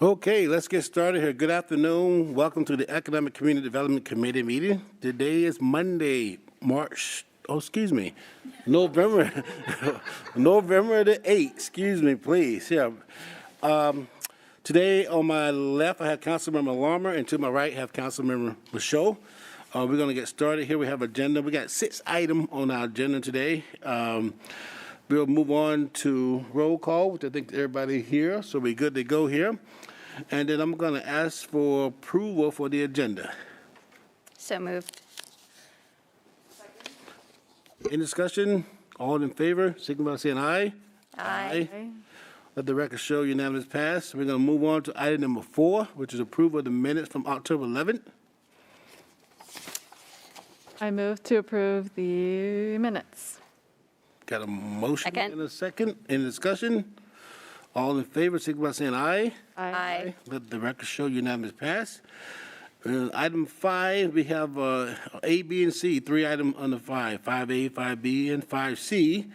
Okay, let's get started here. Good afternoon. Welcome to the Economic Community Development Committee meeting. Today is Monday, November, November the 8th. Excuse me, please. Yeah. Today on my left, I have Councilmember Larmer, and to my right, I have Councilmember Michaud. We're going to get started here. We have agenda. We got 6 items on our agenda today. We'll move on to roll call, which I think everybody here, so we're good to go here. And then I'm going to ask for approval for the agenda. So moved. Any discussion? All in favor, signify by saying aye. Aye. Let the record show unanimous pass. We're going to move on to item number 4, which is approval of the minutes from October 11th. I move to approve the minutes. Got a motion Second. and a second. Any discussion? All in favor, signify by saying aye. Aye. Let the record show unanimous pass. Item 5, we have A, B, and C, 3 items under 5, 5A, 5B, and 5C.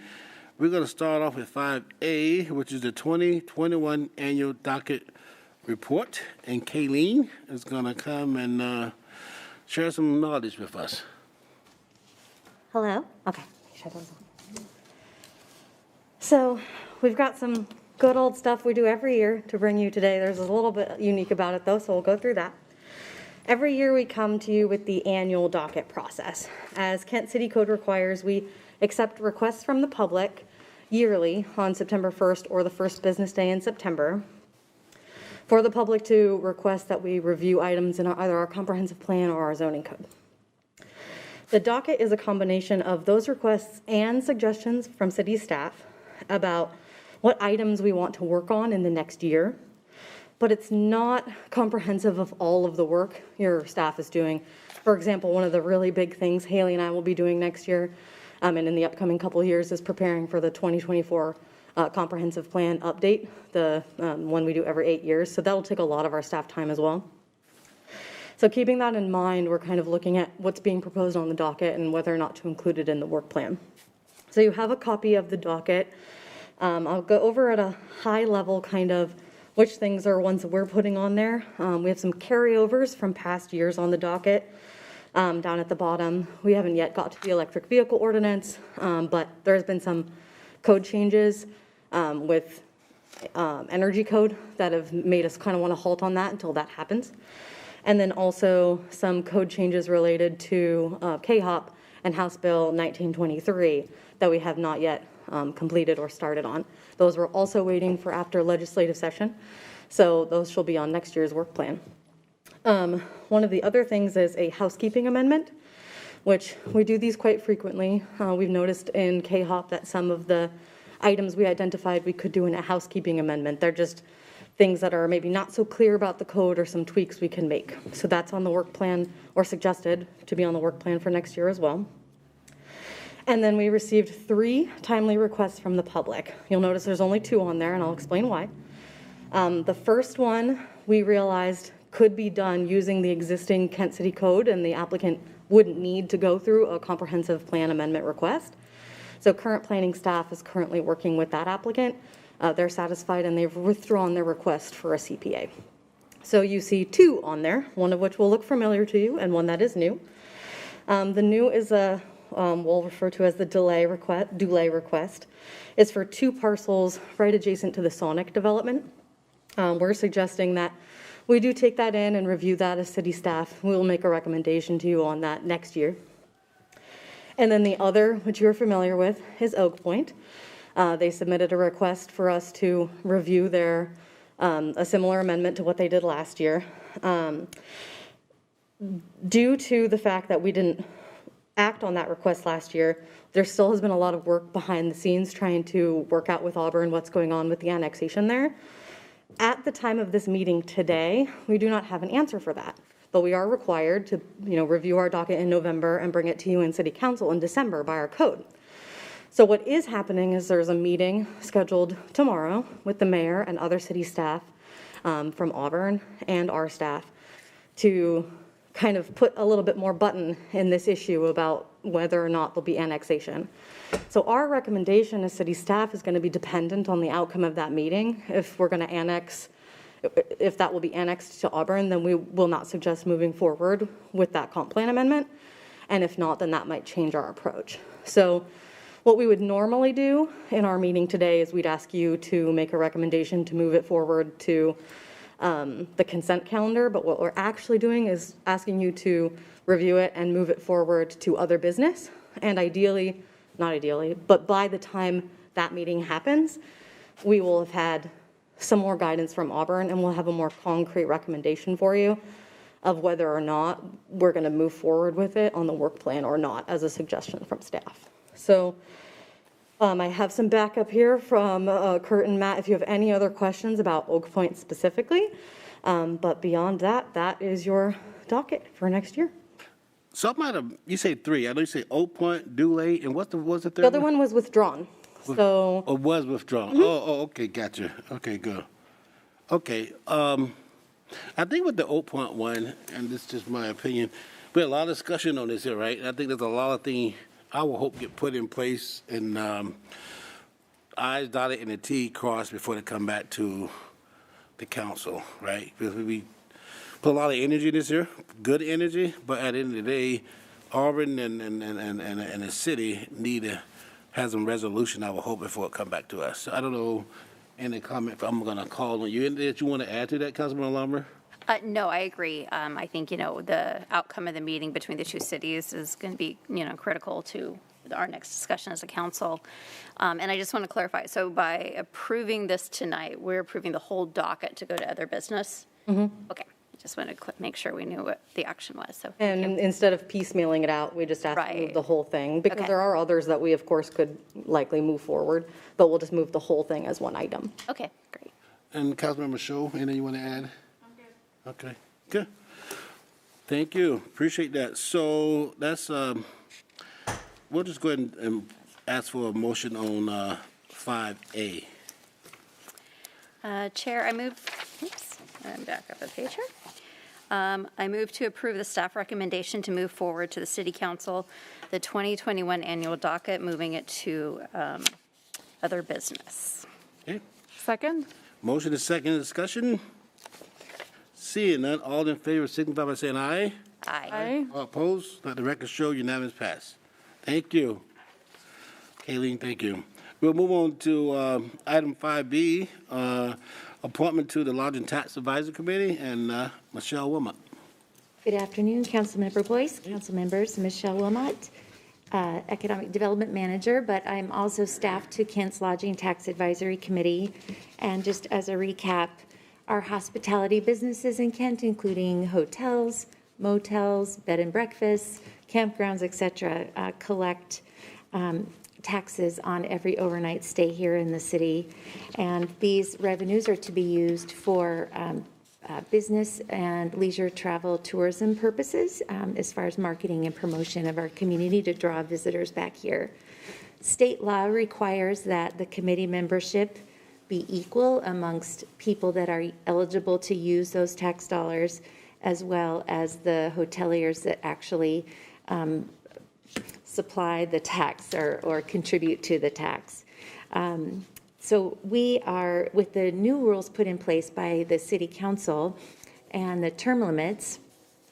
We're going to start off with 5A, which is the 2021 Annual Docket Report. And Kaelene is going to come and share some knowledge with us. Hello? Okay. Shut those off. So we've got some good old stuff we do every year to bring you today. There's a little bit unique about it though, so we'll go through that. Every year we come to you with the annual docket process. As Kent City Code requires, we accept requests from the public yearly on September 1st or the first business day in September for the public to request that we review items in either our comprehensive plan or our zoning code. The docket is a combination of those requests and suggestions from city staff about what items we want to work on in the next year, but it's not comprehensive of all of the work your staff is doing. For example, one of the really big things Haley and I will be doing next year and in the upcoming couple of years is preparing for the 2024 comprehensive plan update, the one we do every 8 years. So that'll take a lot of our staff time as well. So keeping that in mind, we're kind of looking at what's being proposed on the docket and whether or not to include it in the work plan. So you have a copy of the docket. I'll go over at a high level kind of which things are ones that we're putting on there. We have some carryovers from past years on the docket. Down at the bottom, we haven't yet got to the electric vehicle ordinance, but there's been some code changes with energy code that have made us kind of want to halt on that until that happens. And then also some code changes related to KHOP and House Bill 1923 that we have not yet completed or started on. Those we're also waiting for after legislative session, so those shall be on next year's work plan. One of the other things is a housekeeping amendment, which we do these quite frequently. We've noticed in KHOP that some of the items we identified we could do in a housekeeping amendment. They're just things that are maybe not so clear about the code or some tweaks we can make. So that's on the work plan, or suggested to be on the work plan for next year as well. And then we received 3 timely requests from the public. You'll notice there's only 2 on there, and I'll explain why. The first one we realized could be done using the existing Kent City Code, and the applicant wouldn't need to go through a comprehensive plan amendment request. So current planning staff is currently working with that applicant. They're satisfied, and they've withdrawn their request for a CPA. So you see 2 on there, one of which will look familiar to you, and one that is new. The new is a we'll refer to as the delay request. It's for 2 parcels right adjacent to the Sonic development. We're suggesting that we do take that in and review that as city staff. We'll make a recommendation to you on that next year. And then the other, which you're familiar with, is Oak Point. They submitted a request for us to review their a similar amendment to what they did last year. Due to the fact that we didn't act on that request last year, there still has been a lot of work behind the scenes trying to work out with Auburn what's going on with the annexation there. At the time of this meeting today, we do not have an answer for that, but we are required to review our docket in November and bring it to you in City Council in December by our code. So what is happening is there's a meeting scheduled tomorrow with the mayor and other city staff from Auburn and our staff to kind of put a little bit more button in this issue about whether or not there'll be annexation. So our recommendation as city staff is going to be dependent on the outcome of that meeting. If we're going to annex if that will be annexed to Auburn, then we will not suggest moving forward with that comp plan amendment. And if not, then that might change our approach. So what we would normally do in our meeting today is we'd ask you to make a recommendation to move it forward to the consent calendar, but what we're actually doing is asking you to review it and move it forward to other business. And ideally, not ideally, but by the time that meeting happens, we will have had some more guidance from Auburn and we'll have a more concrete recommendation for you of whether or not we're going to move forward with it on the work plan or not, as a suggestion from staff. So I have some backup here from Kurt and Matt if you have any other questions about Oak Point specifically. But beyond that, that is your docket for next year. So I might have, you say 3. I know you say Oak Point, Dulé, and what's the third The other one was withdrawn. So Oh, was withdrawn. Oh, okay, gotcha. Okay, good. Okay, I think with the Oak Point one, and this is just my opinion, we had a lot of discussion on this here, right? And I think there's a lot of things I will hope get put in place and I's dotted and the T crossed before they come back to the council, right? Because we put a lot of energy in this here, good energy, but at the end of the day, Auburn and the city need to have some resolution, I will hope, before it come back to us. So I don't know, any comment, I'm going to call on you. Anything that you want to add to that, Councilman Lumber? No, I agree. I think, the outcome of the meeting between the two cities is going to be, critical to our next discussion as a council. And I just want to clarify, so by approving this tonight, we're approving the whole docket to go to other business? Okay, just wanted to make sure we knew what the action was, so. and instead of piecemealing it out, we just asked to move Right. the whole thing, because Okay. there are others that we, of course, could likely move forward, but we'll just move the whole thing as one item. Okay, great. And Councilmember Shaw, anything you want to add? I'm good. Okay, good. Thank you, appreciate that. So that's, we'll just go ahead and ask for a motion on 5A. Chair, I move, oops, I'm back up a page here. I move to approve the staff recommendation to move forward to the city council, the 2021 annual docket, moving it to other business. Okay, Second? motion is second, discussion. Seeing none, all in favor signify by saying aye. Aye. All opposed, let the record show unanimous pass. Thank you. Kaelene, thank you. We'll move on to item 5B, appointment to the Lodging Tax Advisory Committee, and Michelle Wilmot. Good afternoon, Councilmember Boyce, council members, Michelle Wilmot, Economic Development Manager, but I'm also staff to Kent's Lodging Tax Advisory Committee. And just as a recap, our hospitality businesses in Kent, including hotels, motels, bed and breakfasts, campgrounds, et cetera, collect taxes on every overnight stay here in the city. And these revenues are to be used for business and leisure travel tourism purposes, as far as marketing and promotion of our community to draw visitors back here. State law requires that the committee membership be equal amongst people that are eligible to use those tax dollars, as well as the hoteliers that actually supply the tax or contribute to the tax. So we are, with the new rules put in place by the City Council and the term limits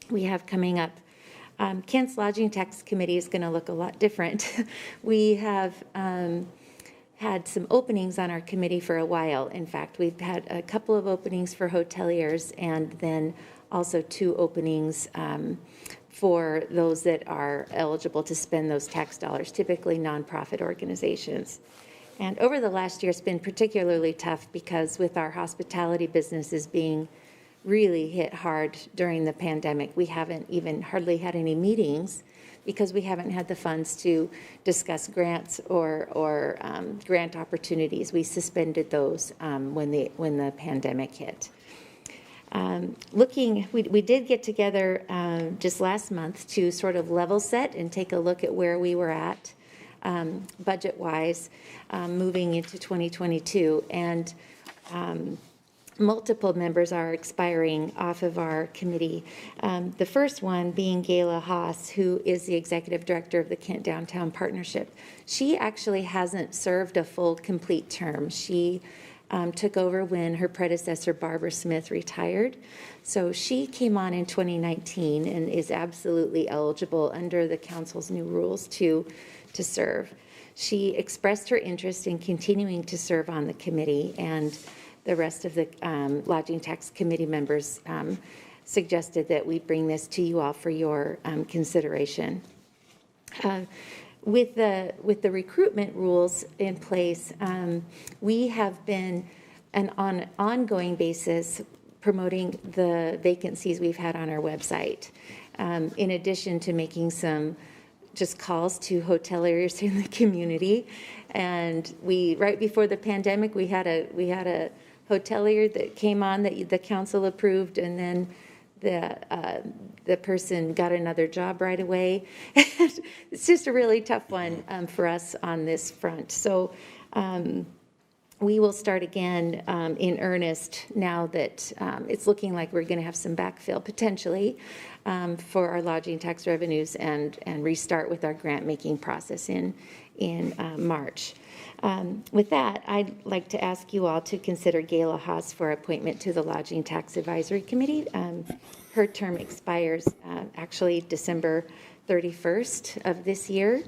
we have coming up, Kent's Lodging Tax Committee is going to look a lot different. We have had some openings on our committee for a while. In fact, we've had a couple of openings for hoteliers and then also 2 openings for those that are eligible to spend those tax dollars, typically nonprofit organizations. And over the last year, it's been particularly tough because with our hospitality businesses being really hit hard during the pandemic, we haven't even hardly had any meetings because we haven't had the funds to discuss grants or grant opportunities. We suspended those when the pandemic hit. We did get together just last month to sort of level set and take a look at where we were at budget-wise moving into 2022. And multiple members are expiring off of our committee. The first one being Gala Haas, who is the executive director of the Kent Downtown Partnership. She actually hasn't served a full, complete term. She took over when her predecessor, Barbara Smith, retired. So she came on in 2019 and is absolutely eligible under the council's new rules to serve. She expressed her interest in continuing to serve on the committee, and the rest of the Lodging Tax Committee members suggested that we bring this to you all for your consideration. With the recruitment rules in place, we have been, on an ongoing basis, promoting the vacancies we've had on our website, in addition to making some just calls to hoteliers in the community. And right before the pandemic, we had a hotelier that came on that the council approved, and then the person got another job right away. It's just a really tough one for us on this front. So we will start again in earnest now that it's looking like we're going to have some backfill potentially for our lodging tax revenues, and restart with our grant making process in March. With that, I'd like to ask you all to consider Gala Haas for appointment to the Lodging Tax Advisory Committee. Her term expires actually December 31st of this year,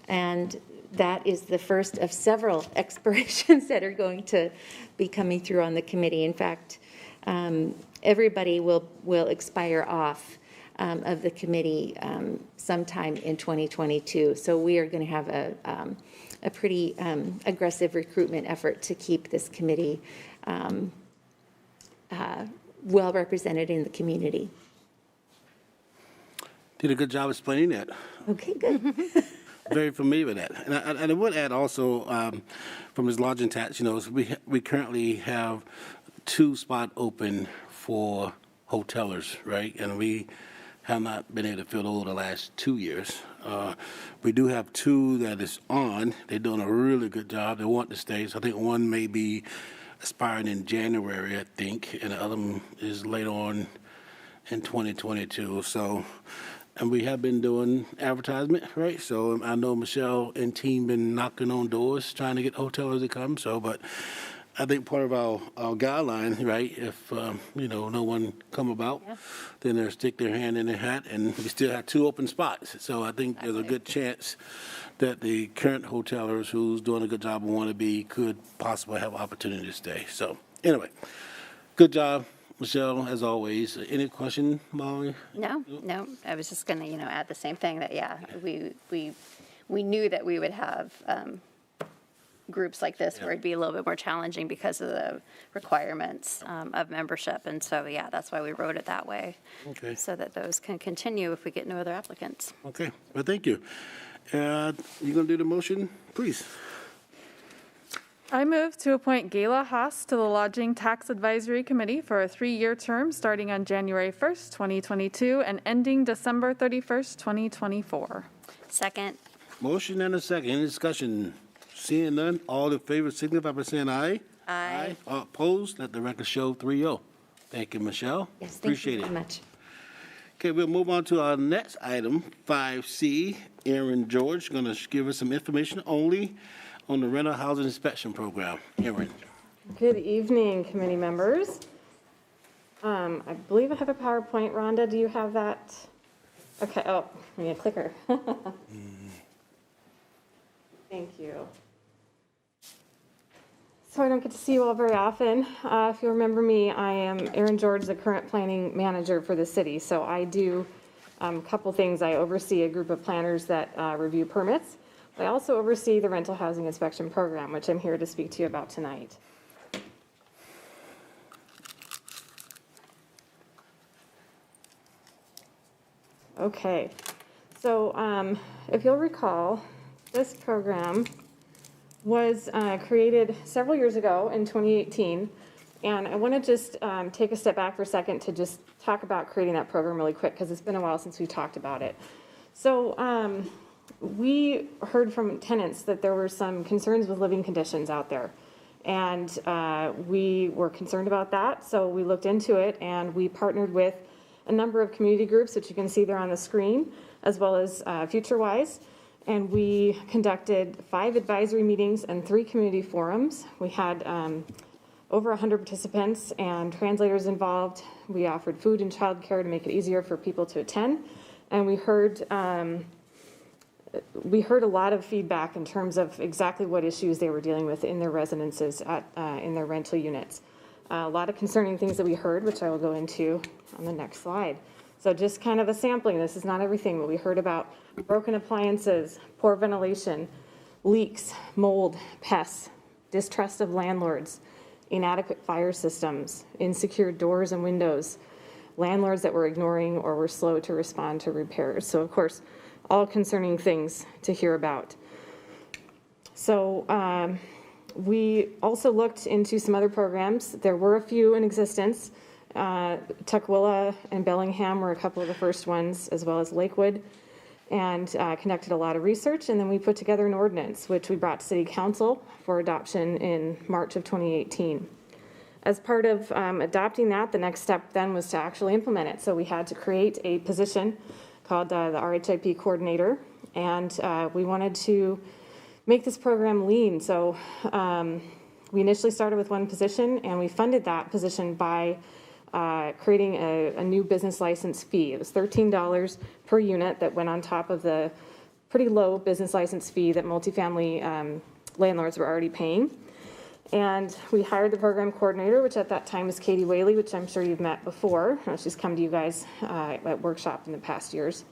and that is the first of several expirations that are going to be coming through on the committee. In fact, everybody will expire off of the committee sometime in 2022. So we are going to have a pretty aggressive recruitment effort to keep this committee well represented in the community. Did a good job explaining that. Okay, good. Very familiar with that. And I would add also, from his lodging tax, we currently have 2 spots open for hotelers, right? And we have not been able to fill those the last 2 years. We do have 2 that is on. They're doing a really good job. They want to stay. So I think one may be expiring in January, I think, and the other one is later on in 2022. So, and we have been doing advertisement, right? So I know Michelle and team been knocking on doors trying to get hotelers to come. So, but I think part of our guideline, right, if, no one come about, then they'll stick their hand in their hat, and we still have 2 open spots. So I think there's a good chance that the current hotelers who's doing a good job and want to be could possibly have opportunity to stay. So anyway, good job, Michelle, as always. Any question, Molly? No. I was just going to, add the same thing that, we knew that we would have groups like this where it'd be a little bit more challenging because of the requirements of membership. And so, that's why we wrote it that way. Okay. So that those can continue if we get no other applicants. Okay, well, thank you. You going to do the motion, please? I move to appoint Gala Haas to the Lodging Tax Advisory Committee for a 3-year term starting on January 1st, 2022 and ending December 31st, 2024. Second. Motion and a second. Any discussion? Seeing none, all in favor signify by saying aye. Aye. All opposed, let the record show 3-0. Thank you, Michelle. Yes, thank Appreciate you it. very much. Okay, we'll move on to our next item, 5C. Erin George going to give us some information only on the rental housing inspection program. Erin. Good evening, committee members. I believe I have a PowerPoint. Rhonda, do you have that? Okay, I need a clicker. Thank you. So I don't get to see you all very often. If you remember me, I am Erin George, the current planning manager for the city. So I do a couple things. I oversee a group of planners that review permits. I also oversee the rental housing inspection program, which I'm here to speak to you about tonight. Okay, so if you'll recall, this program was created several years ago in 2018, and I want to just take a step back for a second to just talk about creating that program really quick, because it's been a while since we talked about it. So we heard from tenants that there were some concerns with living conditions out there, and we were concerned about that, so we looked into it, and we partnered with a number of community groups, which you can see there on the screen, as well as FutureWise. And we conducted 5 advisory meetings and 3 community forums. We had over 100 participants and translators involved. We offered food and childcare to make it easier for people to attend. And we heard a lot of feedback in terms of exactly what issues they were dealing with in their residences in their rental units. A lot of concerning things that we heard, which I will go into on the next slide. So just kind of a sampling. This is not everything, but we heard about broken appliances, poor ventilation, leaks, mold, pests, distrust of landlords, inadequate fire systems, insecure doors and windows, landlords that were ignoring or were slow to respond to repairs. So of course, all concerning things to hear about. So we also looked into some other programs. There were a few in existence. Tukwila and Bellingham were a couple of the first ones, as well as Lakewood, and conducted a lot of research. And then we put together an ordinance, which we brought to City Council for adoption in March of 2018. As part of adopting that, the next step then was to actually implement it. So we had to create a position called the RHIP coordinator, and we wanted to make this program lean. So we initially started with one position, and we funded that position by creating a new business license fee. It was $13 per unit that went on top of the pretty low business license fee that multifamily landlords were already paying. And we hired the program coordinator, which at that time was Katie Whaley, which I'm sure you've met before. She's come to you guys at workshop in the past years.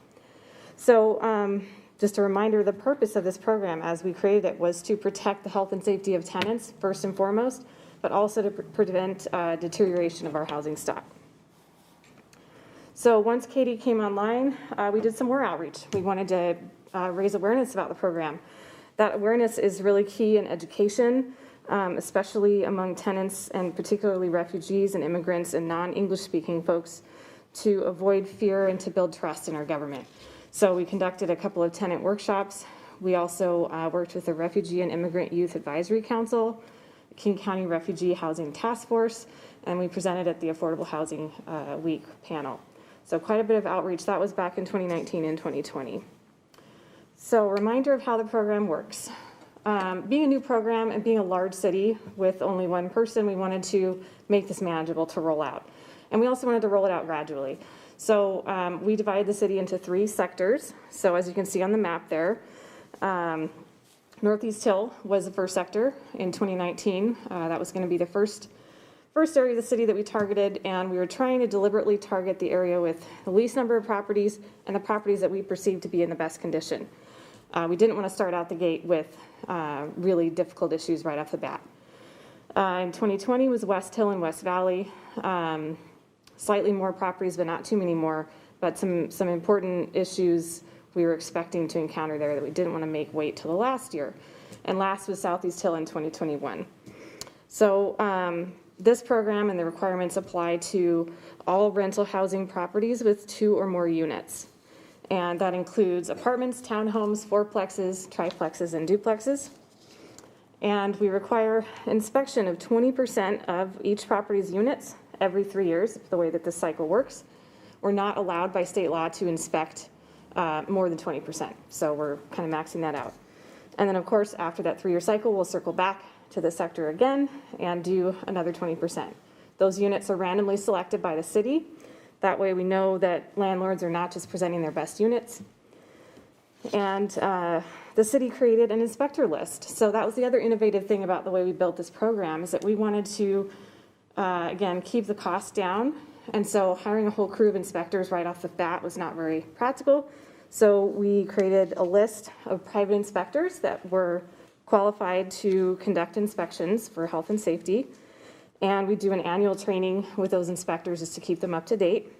So just a reminder, the purpose of this program as we created it was to protect the health and safety of tenants first and foremost, but also to prevent deterioration of our housing stock. So once Katie came online, we did some more outreach. We wanted to raise awareness about the program. That awareness is really key in education, especially among tenants and particularly refugees and immigrants and non-English speaking folks, to avoid fear and to build trust in our government. So we conducted a couple of tenant workshops. We also worked with the Refugee and Immigrant Youth Advisory Council, King County Refugee Housing Task Force, and we presented at the Affordable Housing Week panel. So quite a bit of outreach. That was back in 2019 and 2020. So a reminder of how the program works. Being a new program and being a large city with only one person, we wanted to make this manageable to roll out. And we also wanted to roll it out gradually. So we divided the city into 3 sectors. So as you can see on the map there, Northeast Hill was the first sector in 2019. That was going to be the first area of the city that we targeted, and we were trying to deliberately target the area with the least number of properties and the properties that we perceived to be in the best condition. We didn't want to start out the gate with really difficult issues right off the bat. In 2020 was West Hill and West Valley. Slightly more properties, but not too many more, but some important issues we were expecting to encounter there that we didn't want to make wait till the last year. And last was Southeast Hill in 2021. So this program and the requirements apply to all rental housing properties with 2 or more units. And that includes apartments, townhomes, fourplexes, triplexes, and duplexes. And we require inspection of 20% of each property's units every 3 years, the way that this cycle works. We're not allowed by state law to inspect more than 20%. So we're kind of maxing that out. And then of course, after that 3-year cycle, we'll circle back to the sector again and do another 20%. Those units are randomly selected by the city. That way we know that landlords are not just presenting their best units. And the city created an inspector list. So that was the other innovative thing about the way we built this program, is that we wanted to, again, keep the cost down. And so hiring a whole crew of inspectors right off the bat was not very practical. So we created a list of private inspectors that were qualified to conduct inspections for health and safety. And we do an annual training with those inspectors just to keep them up to date.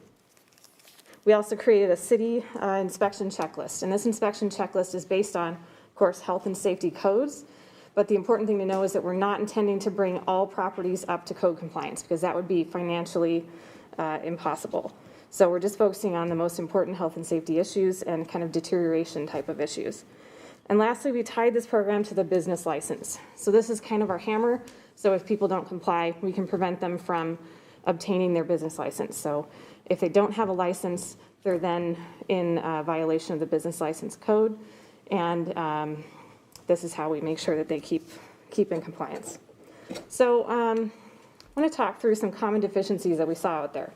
We also created a city inspection checklist. And this inspection checklist is based on, of course, health and safety codes. But the important thing to know is that we're not intending to bring all properties up to code compliance, because that would be financially impossible. So we're just focusing on the most important health and safety issues and kind of deterioration type of issues. And lastly, we tied this program to the business license. So this is kind of our hammer. So if people don't comply, we can prevent them from obtaining their business license. So if they don't have a license, they're then in violation of the business license code. And this is how we make sure that they keep in compliance. So I want to talk through some common deficiencies that we saw out there.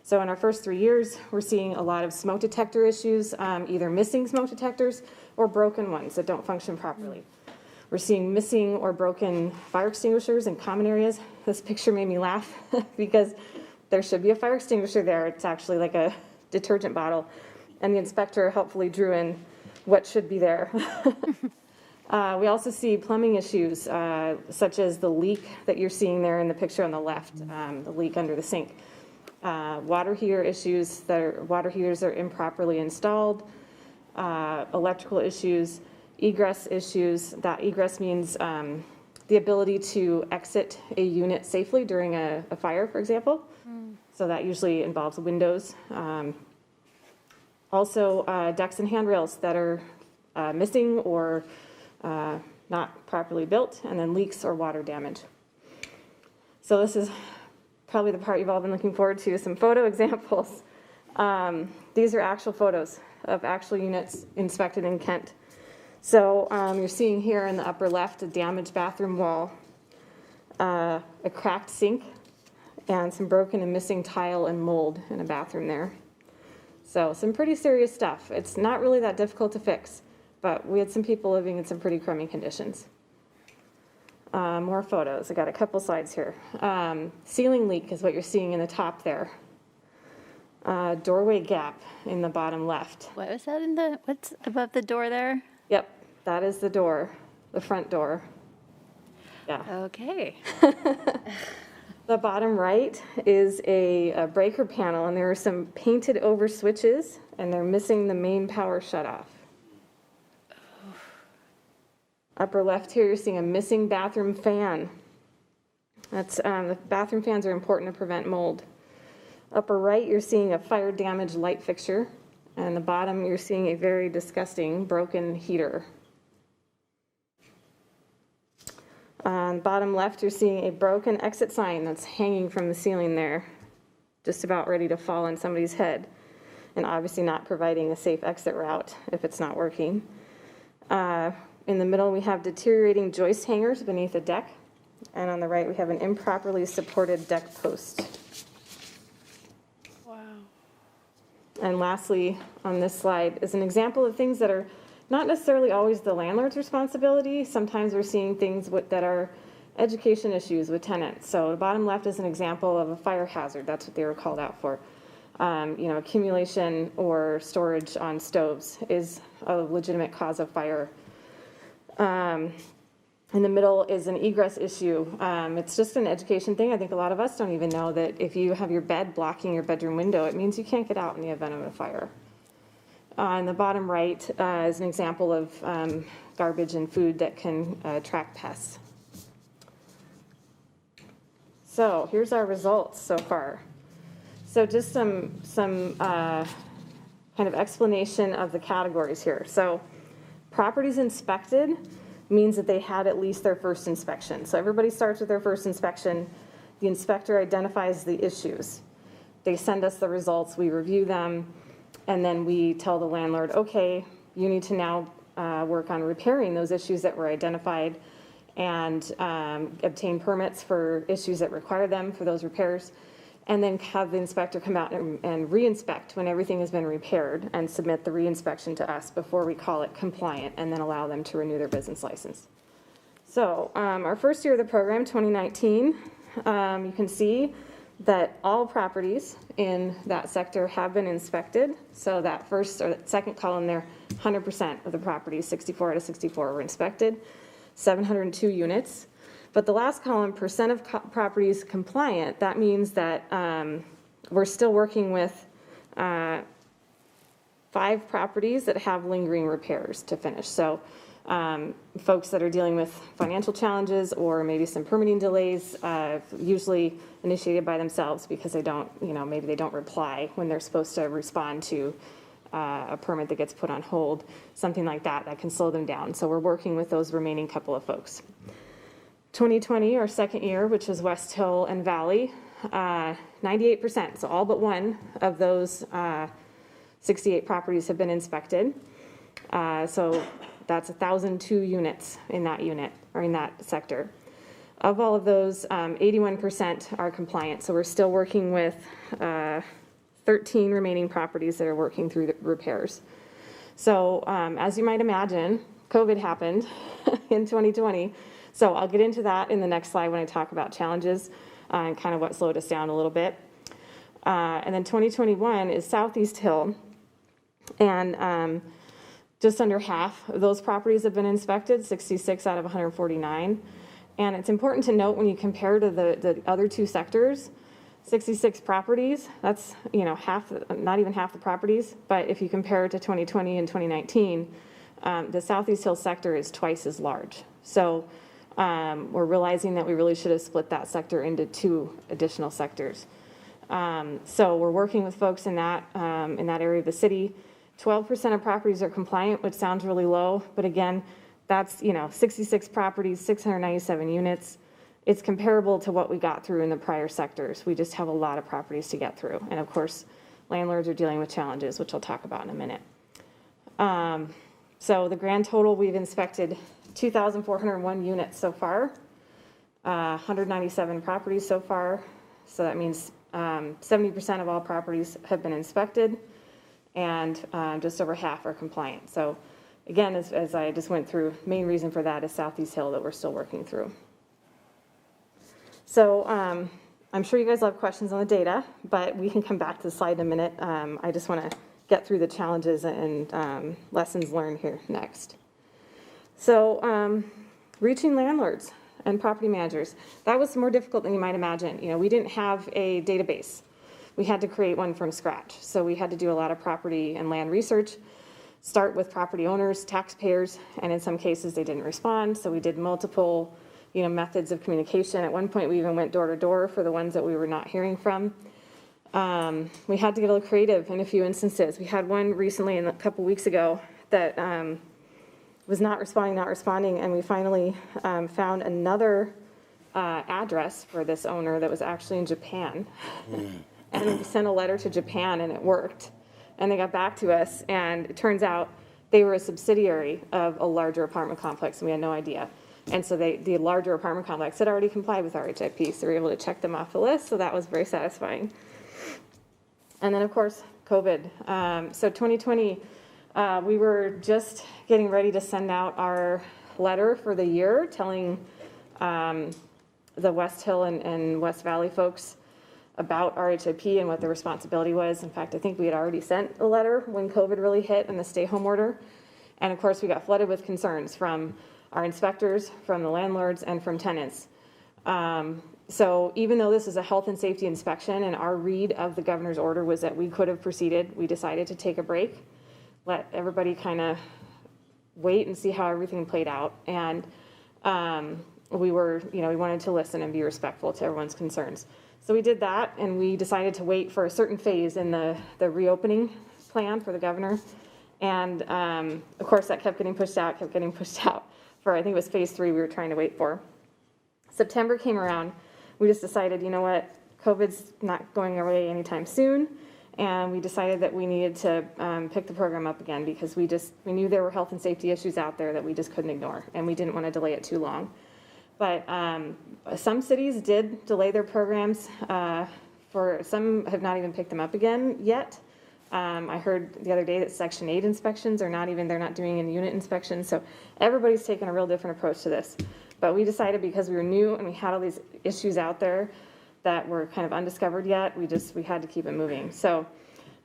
So in our first 3 years, we're seeing a lot of smoke detector issues, either missing smoke detectors or broken ones that don't function properly. We're seeing missing or broken fire extinguishers in common areas. This picture made me laugh because there should be a fire extinguisher there. It's actually like a detergent bottle. And the inspector helpfully drew in what should be there. We also see plumbing issues, such as the leak that you're seeing there in the picture on the left, the leak under the sink. Water heater issues, water heaters are improperly installed, electrical issues, egress issues. That egress means the ability to exit a unit safely during a fire, for example. So that usually involves windows. Also, decks and handrails that are missing or not properly built, and then leaks or water damage. So this is probably the part you've all been looking forward to, some photo examples. These are actual photos of actual units inspected in Kent. So you're seeing here in the upper left a damaged bathroom wall, a cracked sink, and some broken and missing tile and mold in a bathroom there. So some pretty serious stuff. It's not really that difficult to fix, but we had some people living in some pretty crummy conditions. More photos. I got a couple slides here. Ceiling leak is what you're seeing in the top there. Doorway gap in the bottom left. What was that what's above the door there? Yep, that is the door, the front door. Yeah. Okay. The bottom right is a breaker panel, and there are some painted over switches, and they're missing the main power shutoff. Upper left here, you're seeing a missing bathroom fan. That's the bathroom fans are important to prevent mold. Upper right, you're seeing a fire damaged light fixture, and the bottom, you're seeing a very disgusting broken heater. On bottom left, you're seeing a broken exit sign that's hanging from the ceiling there, just about ready to fall on somebody's head, and obviously not providing a safe exit route if it's not working. In the middle, we have deteriorating joist hangers beneath the deck, and on the right, we have an improperly supported deck post. Wow. And lastly, on this slide is an example of things that are not necessarily always the landlord's responsibility. Sometimes we're seeing things that are education issues with tenants. So the bottom left is an example of a fire hazard. That's what they were called out for. Accumulation or storage on stoves is a legitimate cause of fire. In the middle is an egress issue. It's just an education thing. I think a lot of us don't even know that if you have your bed blocking your bedroom window, it means you can't get out in the event of a fire. On the bottom right is an example of garbage and food that can attract pests. So here's our results so far. So just some kind of explanation of the categories here. So properties inspected means that they had at least their first inspection. So everybody starts with their first inspection. The inspector identifies the issues. They send us the results, we review them, and then we tell the landlord, okay, you need to now work on repairing those issues that were identified and obtain permits for issues that require them for those repairs, and then have the inspector come out and re-inspect when everything has been repaired and submit the re-inspection to us before we call it compliant and then allow them to renew their business license. So our first year of the program, 2019, you can see that all properties in that sector have been inspected. So that first or that second column there, 100% of the properties, 64 out of 64 were inspected, 702 units. But the last column, percent of properties compliant, that means that we're still working with 5 properties that have lingering repairs to finish. So folks that are dealing with financial challenges or maybe some permitting delays, usually initiated by themselves because they don't, maybe they don't reply when they're supposed to respond to a permit that gets put on hold, something like that, that can slow them down. So we're working with those remaining couple of folks. 2020, our second year, which is West Hill and Valley, 98%. So all but one of those 68 properties have been inspected. So that's 1,002 units in that unit or in that sector. Of all of those, 81% are compliant. So we're still working with 13 remaining properties that are working through the repairs. So as you might imagine, COVID happened in 2020. So I'll get into that in the next slide when I talk about challenges and kind of what slowed us down a little bit. And then 2021 is Southeast Hill. And just under half of those properties have been inspected, 66 out of 149. And it's important to note when you compare to the other two sectors, 66 properties, that's, you know, half, not even half the properties. But if you compare it to 2020 and 2019, the Southeast Hill sector is twice as large. So we're realizing that we really should have split that sector into 2 additional sectors. So we're working with folks in that area of the city. 12% of properties are compliant, which sounds really low, but again, that's, you know, 66 properties, 697 units. It's comparable to what we got through in the prior sectors. We just have a lot of properties to get through. And of course, landlords are dealing with challenges, which I'll talk about in a minute. So the grand total, we've inspected 2,401 units so far, 197 properties so far. So that means 70% of all properties have been inspected, and just over half are compliant. So again, as I just went through, main reason for that is Southeast Hill that we're still working through. So I'm sure you guys will have questions on the data, but we can come back to the slide in a minute. I just want to get through the challenges and lessons learned here next. So reaching landlords and property managers, that was more difficult than you might imagine. You know, we didn't have a database. We had to create one from scratch. So we had to do a lot of property and land research, start with property owners, taxpayers, and in some cases they didn't respond. So we did multiple, you know, methods of communication. At one point we even went door to door for the ones that we were not hearing from. We had to get a little creative in a few instances. We had one recently, a couple weeks ago, that was not responding, and we finally found another address for this owner that was actually in Japan. And we sent a letter to Japan, and it worked. And they got back to us, and it turns out they were a subsidiary of a larger apartment complex, and we had no idea. And so the larger apartment complex had already complied with our HIP, so we were able to check them off the list, so that was very satisfying. And then, of course, COVID. So 2020, we were just getting ready to send out our letter for the year, telling the West Hill and West Valley folks about our HIP and what the responsibility was. In fact, I think we had already sent a letter when COVID really hit and the stay-home order. And of course, we got flooded with concerns from our inspectors, from the landlords, and from tenants. So even though this is a health and safety inspection and our read of the governor's order was that we could have proceeded, we decided to take a break, let everybody kind of wait and see how everything played out. And we wanted to listen and be respectful to everyone's concerns. So we did that, and we decided to wait for a certain phase in the reopening plan for the governor. And of course, that kept getting pushed out for, I think it was phase 3 we were trying to wait for. September came around. We just decided, you know what, COVID's not going away anytime soon. And we decided that we needed to pick the program up again because we knew there were health and safety issues out there that we just couldn't ignore, and we didn't want to delay it too long. But some cities did delay their programs. For some have not even picked them up again yet. I heard the other day that Section 8 inspections they're not doing any unit inspections. So everybody's taken a real different approach to this. But we decided because we were new and we had all these issues out there that were kind of undiscovered yet, we had to keep it moving. So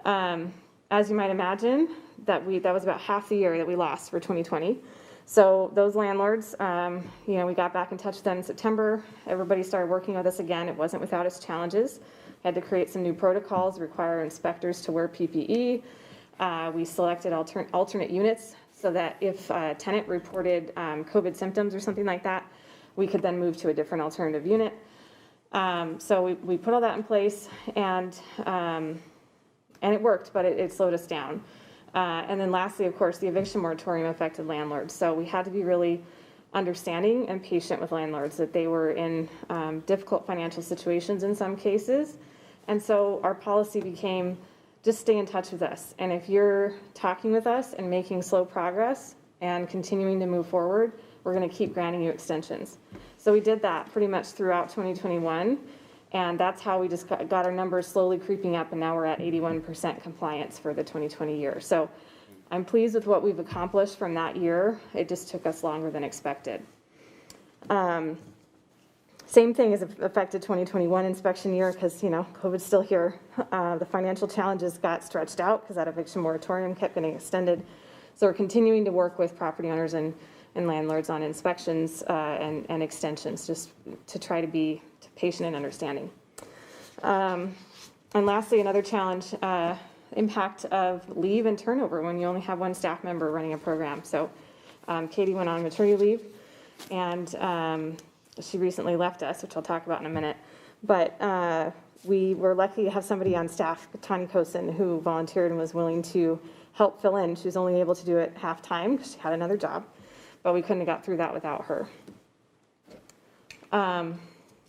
as you might imagine, that was about half the year that we lost for 2020. So those landlords, we got back in touch with them in September. Everybody started working with us again. It wasn't without its challenges. We had to create some new protocols, require inspectors to wear PPE. We selected alternate units so that if a tenant reported COVID symptoms or something like that, we could then move to a different alternative unit. So we put all that in place, and it worked, but it slowed us down. And then lastly, of course, the eviction moratorium affected landlords. So we had to be really understanding and patient with landlords, that they were in difficult financial situations in some cases. And so our policy became, just stay in touch with us. And if you're talking with us and making slow progress and continuing to move forward, we're going to keep granting you extensions. So we did that pretty much throughout 2021, and that's how we just got our numbers slowly creeping up, and now we're at 81% compliance for the 2020 year. So I'm pleased with what we've accomplished from that year. It just took us longer than expected. Same thing has affected 2021 inspection year because, you know, COVID's still here. The financial challenges got stretched out because that eviction moratorium kept getting extended. So we're continuing to work with property owners and landlords on inspections and extensions, just to try to be patient and understanding. And lastly, another challenge, impact of leave and turnover when you only have one staff member running a program. So Katie went on maternity leave, and she recently left us, which I'll talk about in a minute. But we were lucky to have somebody on staff, Tanya Kosin, who volunteered and was willing to help fill in. She was only able to do it half-time because she had another job, but we couldn't have got through that without her.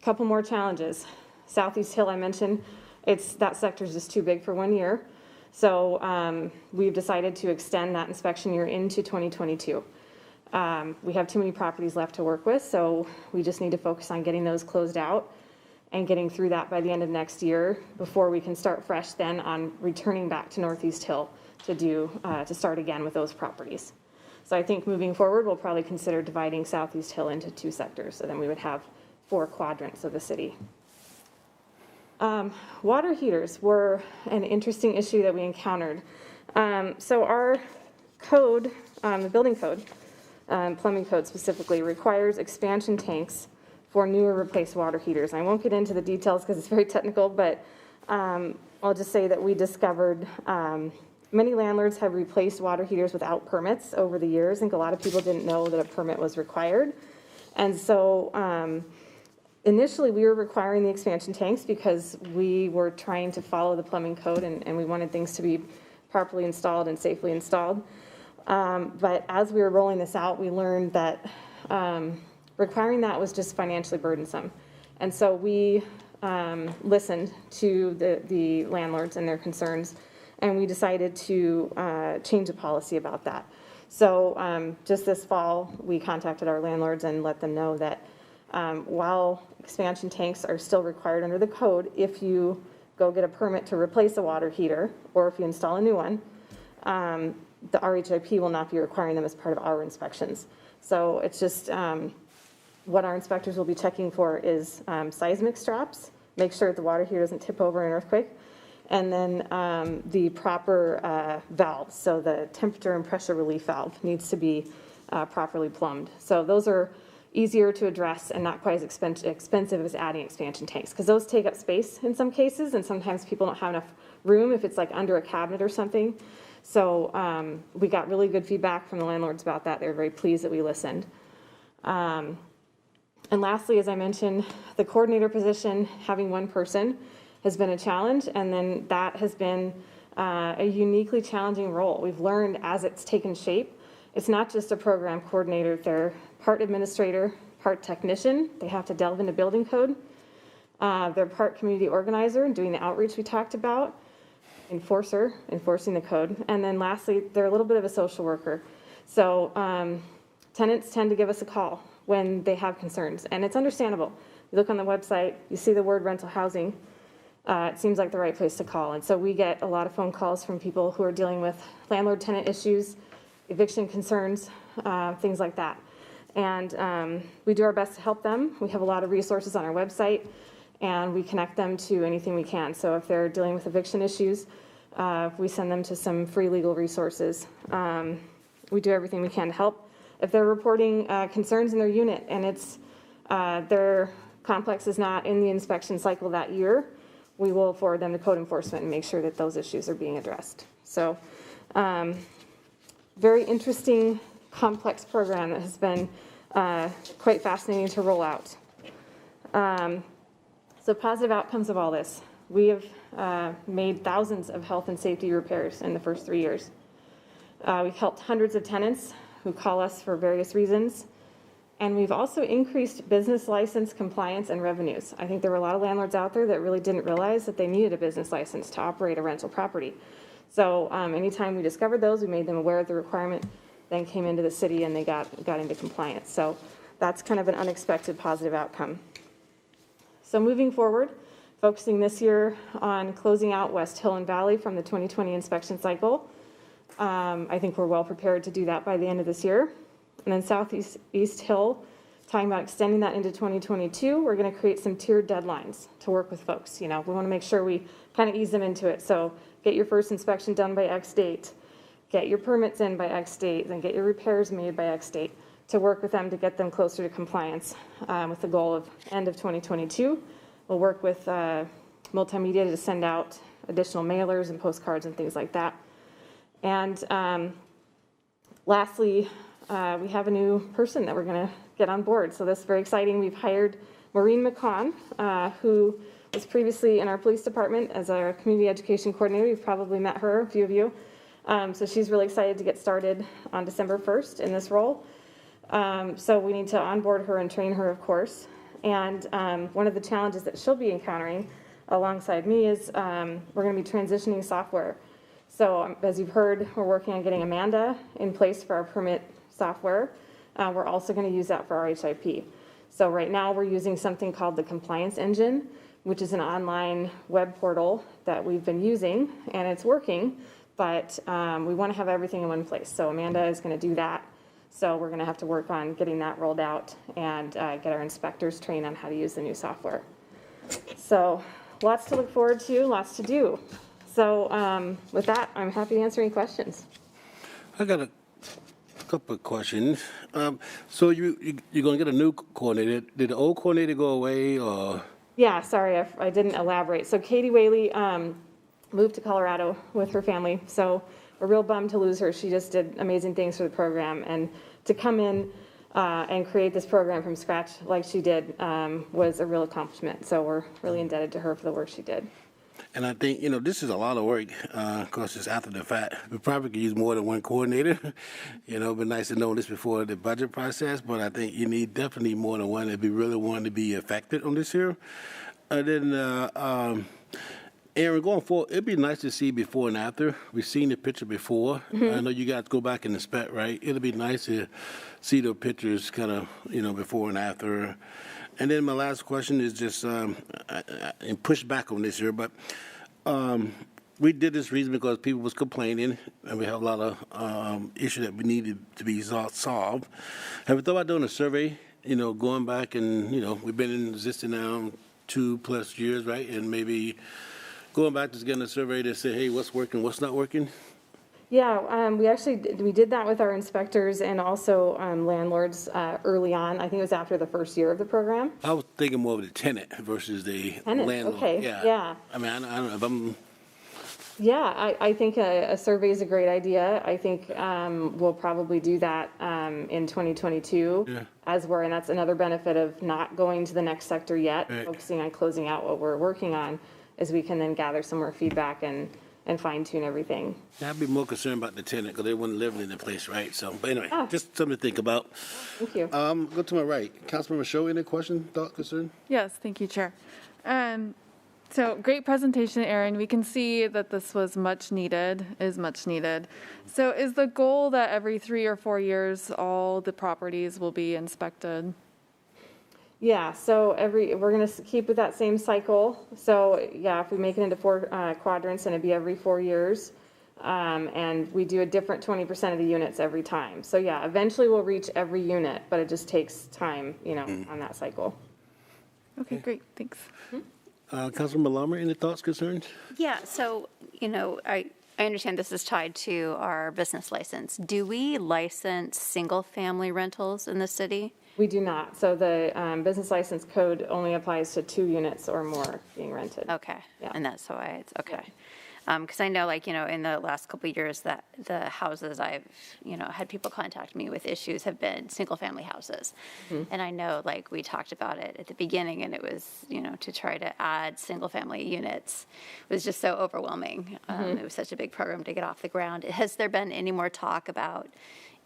Couple more challenges. Southeast Hill, I mentioned, that sector is just too big for 1 year. So we've decided to extend that inspection year into 2022. We have too many properties left to work with, so we just need to focus on getting those closed out and getting through that by the end of next year before we can start fresh then on returning back to Northeast Hill to start again with those properties. So I think moving forward, we'll probably consider dividing Southeast Hill into 2 sectors, so then we would have 4 quadrants of the city. Water heaters were an interesting issue that we encountered. So our code, the building code, plumbing code specifically, requires expansion tanks for new or replaced water heaters. I won't get into the details because it's very technical, but I'll just say that we discovered many landlords have replaced water heaters without permits over the years. I think a lot of people didn't know that a permit was required. And so initially we were requiring the expansion tanks because we were trying to follow the plumbing code and we wanted things to be properly installed and safely installed. But as we were rolling this out, we learned that requiring that was just financially burdensome. And so we listened to the landlords and their concerns, and we decided to change the policy about that. So just this fall, we contacted our landlords and let them know that while expansion tanks are still required under the code, if you go get a permit to replace a water heater, or if you install a new one, the RHIP will not be requiring them as part of our inspections. So it's just what our inspectors will be checking for is seismic straps, make sure the water heater doesn't tip over in an earthquake, and then the proper valves. So the temperature and pressure relief valve needs to be properly plumbed. So those are easier to address and not quite as expensive as adding expansion tanks, because those take up space in some cases, and sometimes people don't have enough room if it's like under a cabinet or something. So we got really good feedback from the landlords about that. They were very pleased that we listened. And lastly, as I mentioned, the coordinator position, having one person, has been a challenge, and then that has been a uniquely challenging role. We've learned as it's taken shape, it's not just a program coordinator, they're part administrator, part technician. They have to delve into building code. They're part community organizer, doing the outreach we talked about, enforcing the code. And then lastly, they're a little bit of a social worker. So tenants tend to give us a call when they have concerns, and it's understandable. You look on the website, you see the word rental housing, it seems like the right place to call. And so we get a lot of phone calls from people who are dealing with landlord-tenant issues, eviction concerns, things like that. And we do our best to help them. We have a lot of resources on our website, and we connect them to anything we can. So if they're dealing with eviction issues, we send them to some free legal resources. We do everything we can to help. If they're reporting concerns in their unit and it's their complex is not in the inspection cycle that year, we will forward them to code enforcement and make sure that those issues are being addressed. So very interesting, complex program that has been quite fascinating to roll out. So positive outcomes of all this. We have made thousands of health and safety repairs in the first 3 years. We've helped hundreds of tenants who call us for various reasons. And we've also increased business license compliance and revenues. I think there were a lot of landlords out there that really didn't realize that they needed a business license to operate a rental property. So anytime we discovered those, we made them aware of the requirement, then came into the city and they got into compliance. So that's kind of an unexpected positive outcome. So moving forward, focusing this year on closing out West Hill and Valley from the 2020 inspection cycle. I think we're well prepared to do that by the end of this year. And then Southeast East Hill, talking about extending that into 2022, we're going to create some tiered deadlines to work with folks. We want to make sure we kind of ease them into it. So get your first inspection done by X date, get your permits in by X date, then get your repairs made by X date, to work with them to get them closer to compliance with the goal of end of 2022. We'll work with multimedia to send out additional mailers and postcards and things like that. And lastly, we have a new person that we're going to get on board. So this is very exciting. We've hired Maureen McCon, who was previously in our police department as our community education coordinator. You've probably met her, a few of you. So she's really excited to get started on December 1st in this role. So we need to onboard her and train her, of course. And one of the challenges that she'll be encountering alongside me is we're going to be transitioning software. So as you've heard, we're working on getting Amanda in place for our permit software. We're also going to use that for our HIP. So right now we're using something called the Compliance Engine, which is an online web portal that we've been using, and it's working, but we want to have everything in one place. So Amanda is going to do that. So we're going to have to work on getting that rolled out and get our inspectors trained on how to use the new software. So lots to look forward to, lots to do. So with that, I'm happy to answer any questions. I got a couple of questions. So you're going to get a new coordinator. Did the old coordinator go away, or? Yeah, sorry, I didn't elaborate. So Katie Whaley moved to Colorado with her family. So we're real bummed to lose her. She just did amazing things for the program. And to come in and create this program from scratch like she did was a real accomplishment. So we're really indebted to her for the work she did. And I think, this is a lot of work, because it's after the fact. We probably could use more than one coordinator. It'd be nice to know this before the budget process, but I think you definitely more than one if you really want to be affected on this here. And then, Erin, going forward, it'd be nice to see before and after. We've seen the picture before. I know you guys go back and inspect, right? It'll be nice to see the pictures kind of, before and after. And then my last question is just, and push back on this here, but we did this reason because people was complaining, and we have a lot of issues that we needed to be solved. Have you thought about doing a survey, going back and, we've been in existence now 2+ years, right? And maybe going back to getting a survey to say, hey, what's working, what's not working? Yeah, we did that with our inspectors and also landlords early on. I think it was after the first year of the program. I was thinking more of the tenant versus the landlord. Okay, yeah. I mean, I don't know if I'm... Yeah, I think a survey is a great idea. I think we'll probably do that in 2022 and that's another benefit of not going to the next sector yet, focusing on closing out what we're working on, is we can then gather some more feedback and fine tune everything. I'd be more concerned about the tenant because they weren't living in the place, right? So, but anyway, just something to think about. Thank you. Go to my right. Councilmember Show, any question, thought, concern? Yes, thank you, Chair. So great presentation, Erin. We can see that this was much needed. So is the goal that every 3 or 4 years, all the properties will be inspected? Yeah, so we're going to keep with that same cycle. So yeah, if we make it into 4 quadrants, then it'd be every 4 years. And we do a different 20% of the units every time. So yeah, eventually we'll reach every unit, but it just takes time, on that cycle. Okay, great, thanks. Councilmember Lummer, any thoughts, concerns? Yeah, so, I understand this is tied to our business license. Do we license single-family rentals in the city? We do not. So the business license code only applies to 2 units or more being rented. Okay, Yeah. and that's why it's, okay. Because I know, in the last couple of years that the houses I've, had people contact me with issues have been single-family houses. And I know, we talked about it at the beginning, and it was, to try to add single-family units was just so overwhelming. It was such a big program to get off the ground. Has there been any more talk about,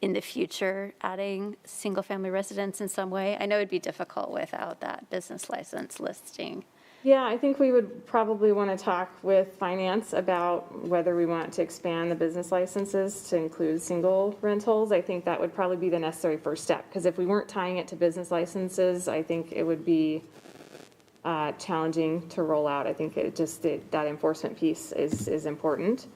in the future, adding single-family residence in some way? I know it'd be difficult without that business license listing. Yeah, I think we would probably want to talk with finance about whether we want to expand the business licenses to include single rentals. I think that would probably be the necessary first step, because if we weren't tying it to business licenses, I think it would be challenging to roll out. I think it just, that enforcement piece is important.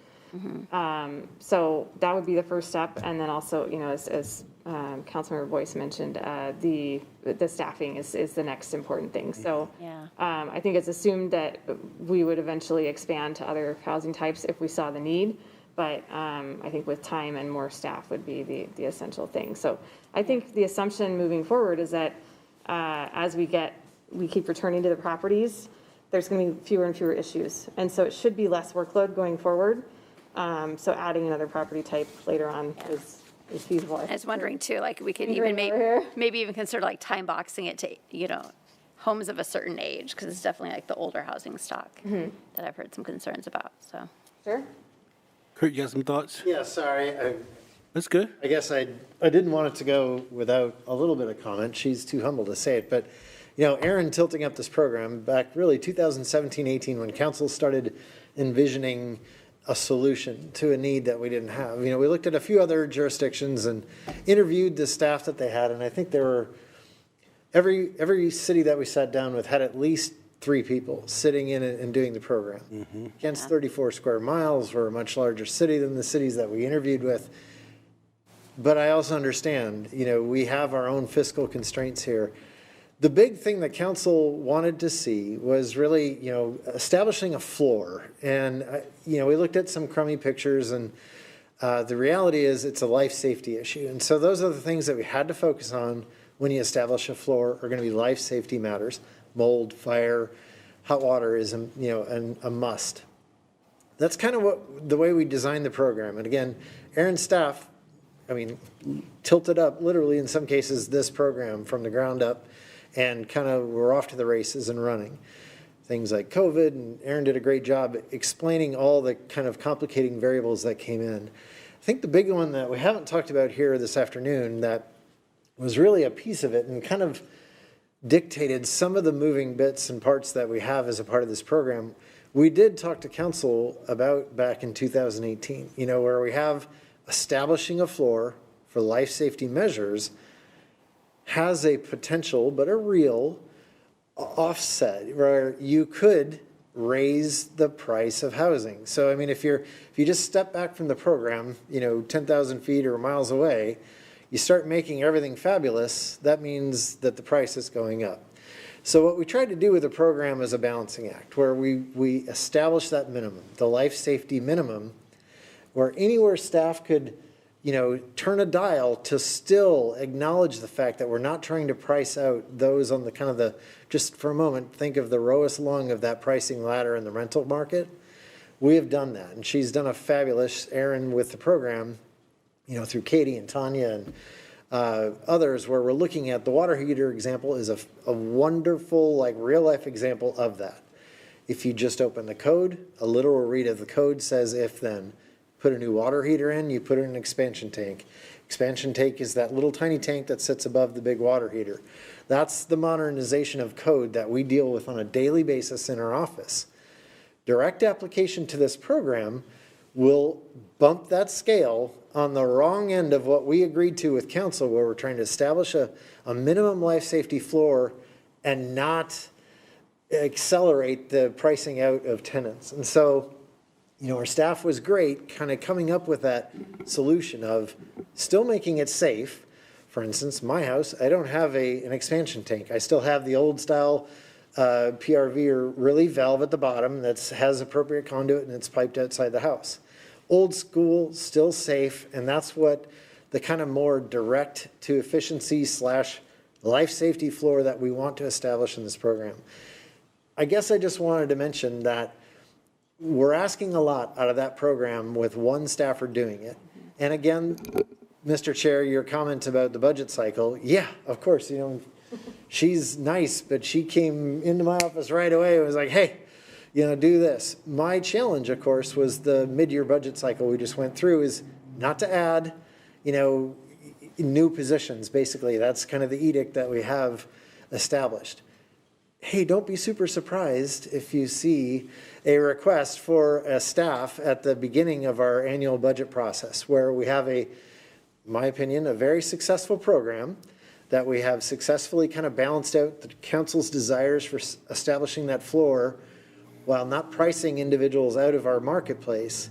So that would be the first step, and then also, you know, as Councilmember Boyce mentioned, the staffing is the next important thing. So Yeah. I think it's assumed that we would eventually expand to other housing types if we saw the need, but I think with time and more staff would be the essential thing. So I think the assumption moving forward is that as we keep returning to the properties, there's going to be fewer and fewer issues, and so it should be less workload going forward. So adding another property type later on is feasible. I was wondering too, like we could Fingering even over here. maybe even consider like time boxing it to, you know, homes of a certain age, because it's definitely like the older housing stock that I've heard some concerns about, so. Sure. Kurt, you got some thoughts? Yeah, sorry. That's good. I guess I didn't want it to go without a little bit of comment. She's too humble to say it, but, you know, Erin tilting up this program back really 2017, 18, when council started envisioning a solution to a need that we didn't have. You know, we looked at a few other jurisdictions and interviewed the staff that they had, and I think there were, every city that we sat down with had at least 3 people sitting in it and doing the program. Against 34 square miles, we're a much larger city than the cities that we interviewed with. But I also understand, you know, we have our own fiscal constraints here. The big thing that council wanted to see was really, you know, establishing a floor. And, you know, we looked at some crummy pictures, and the reality is it's a life safety issue. And so those are the things that we had to focus on when you establish a floor are going to be life safety matters. Mold, fire, hot water is, you know, a must. That's kind of the way we designed the program. And again, Erin's staff, I mean, tilted up literally in some cases this program from the ground up, and kind of we're off to the races and running. Things like COVID, and Erin did a great job explaining all the kind of complicating variables that came in. I think the big one that we haven't talked about here this afternoon that was really a piece of it and kind of dictated some of the moving bits and parts that we have as a part of this program, we did talk to council about back in 2018, you know, where we have establishing a floor for life safety measures has a potential, but a real offset where you could raise the price of housing. So, I mean, if you just step back from the program, you know, 10,000 feet or miles away, you start making everything fabulous, that means that the price is going up. So what we tried to do with the program is a balancing act where we establish that minimum, the life safety minimum, where anywhere staff could, you know, turn a dial to still acknowledge the fact that we're not trying to price out those on the kind of the, just for a moment, think of the lowest rung of that pricing ladder in the rental market. We have done that, and she's done a fabulous, Erin, with the program, you know, through Katie and Tanya and others, where we're looking at the water heater example is a wonderful, like real life example of that. If you just open the code, a literal read of the code says if then. Put a new water heater in, you put in an expansion tank. Expansion tank is that little tiny tank that sits above the big water heater. That's the modernization of code that we deal with on a daily basis in our office. Direct application to this program will bump that scale on the wrong end of what we agreed to with council, where we're trying to establish a minimum life safety floor and not accelerate the pricing out of tenants. And so, you know, our staff was great kind of coming up with that solution of still making it safe. For instance, my house, I don't have an expansion tank. I still have the old style PRV or relief valve at the bottom that has appropriate conduit and it's piped outside the house. Old school, still safe, and that's what the kind of more direct to efficiency / life safety floor that we want to establish in this program. I guess I just wanted to mention that we're asking a lot out of that program with one staffer doing it. And again, Mr. Chair, your comment about the budget cycle, yeah, of course, you know, she's nice, but she came into my office right away and was like, hey, you know, do this. My challenge, of course, was the mid-year budget cycle we just went through is not to add, you know, new positions, basically. That's kind of the edict that we have established. hey, don't be super surprised if you see a request for a staff at the beginning of our annual budget process, where we have in my opinion, a very successful program that we have successfully kind of balanced out the council's desires for establishing that floor while not pricing individuals out of our marketplace.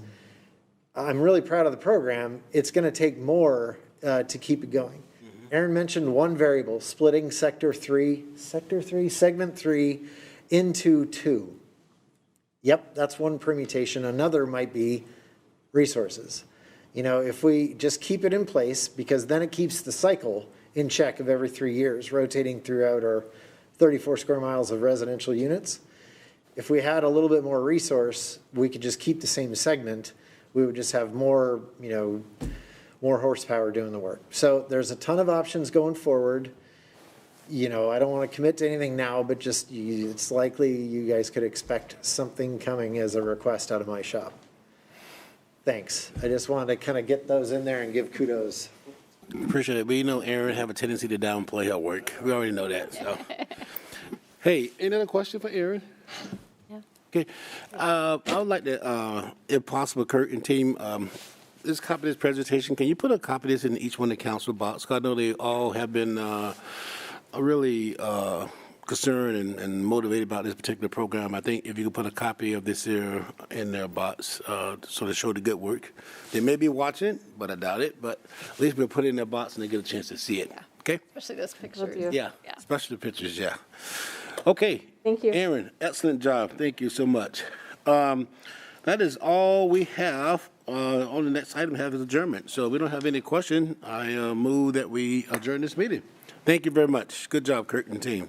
I'm really proud of the program. It's going to take more to keep it going. Erin mentioned one variable, splitting segment 3 into 2. Yep, that's one permutation. Another might be resources. You know, if we just keep it in place, because then it keeps the cycle in check of every 3 years, rotating throughout our 34 square miles of residential units. If we had a little bit more resource, we could just keep the same segment. We would just have more, more horsepower doing the work. So there's a ton of options going forward. I don't want to commit to anything now, but just it's likely you guys could expect something coming as a request out of my shop. Thanks. I just wanted to kind of get those in there and give kudos. Appreciate it. We know Erin have a tendency to downplay her work. We already know that. So, hey, any other question for Erin? Yeah. Okay. I would like to, if possible, Kurt and team, this copy of this presentation, can you put a copy of this in each one of the council box? 'Cause I know they all have been really concerned and motivated about this particular program. I think if you could put a copy of this here in their box, so to show the good work. They may be watching, but I doubt it. But at least we'll put it in their box and they get a chance to see it. Yeah. Okay? Especially those pictures. Yeah. Yeah. Especially the pictures. Yeah. Okay. Thank you. Erin, excellent job. Thank you so much. That is all we have. On the next item, have is adjournment. So if we don't have any question, I move that we adjourn this meeting. Thank you very much. Good job, Kurt and team.